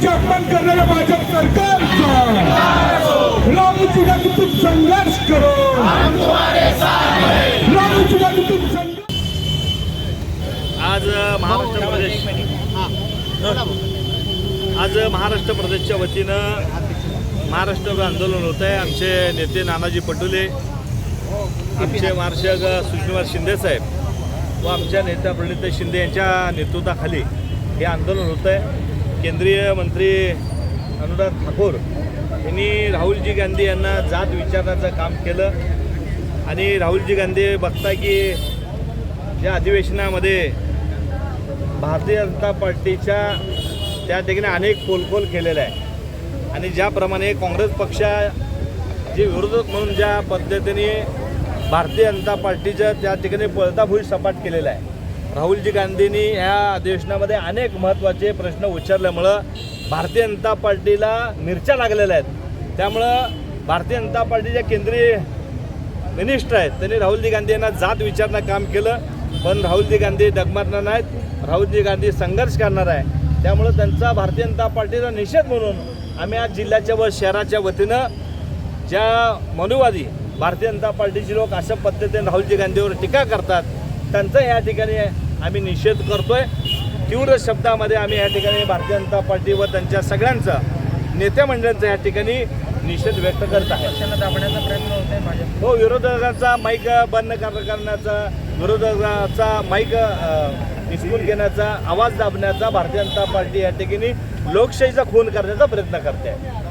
महिलांचे अपमान करणाऱ्या भाजप सरकारचा राहुल गांधी तुम संघर्ष करो, राहुल गांधी तुम संघर्ष। आज महाराष्ट्र प्रदेशच्या वतीनं महाराष्ट्र आंदोलन होत आहे। आमचे नेते नानाजी पटोले, आमचे मार्शल सुशीलकुमार शिंदे साहेब व आमच्या नेत्या प्रणिता शिंदे यांच्या नेतृत्वाखाली हे आंदोलन होत आहे। केंद्रीय मंत्री अनुराग ठाकूर यांनी राहुलजी गांधी यांना जात विचारण्याचं काम केलं आणि राहुलजी गांधी बघता की या अधिवेशनामध्ये भारतीय जनता पार्टीच्या त्या ठिकाणी अनेक पोलखोल केलेला आहे आणि ज्याप्रमाणे काँग्रेस पक्षा जे विरोधक म्हणून ज्या पद्धतीने भारतीय जनता पार्टीचं त्या ठिकाणी पळताभुई सपाट केलेला आहे। राहुलजी गांधींनी ह्या अधिवेशनामध्ये अनेक महत्त्वाचे प्रश्न उच्चारल्यामुळं भारतीय जनता पार्टीला मिरच्या लागलेल्या आहेत। त्यामुळं भारतीय जनता पार्टीच्या केंद्रीय मिनिस्टर आहेत त्यांनी राहुलजी गांधी यांना जात विचारणं काम केलं, पण राहुलजी गांधी डगमगणार नाहीत। राहुलजी गांधी संघर्ष करणार आहे। त्यामुळं त्यांचा भारतीय जनता पार्टीचा निषेध म्हणून आम्ही आज जिल्ह्याच्या व शहराच्या वतीनं ज्या मनुवादी भारतीय जनता पार्टीचे लोक अशा पद्धतीने राहुलजी गांधीवर टीका करतात त्यांचा या ठिकाणी आम्ही निषेध करतोय। तीव्र शब्दामध्ये आम्ही या ठिकाणी भारतीय जनता पार्टी व त्यांच्या सगळ्यांचा नेत्या मंडळांचा या ठिकाणी निषेध व्यक्त करत आहे। दाबण्याचा प्रयत्न होत आहे भाजप। हो, विरोधकांचा माईक बंद करण्याचा, विरोधकाचा माईक निसकून घेण्याचा, आवाज दाबण्याचा भारतीय जनता पार्टी या ठिकाणी लोकशाहीचा खून करण्याचा प्रयत्न करते आहे।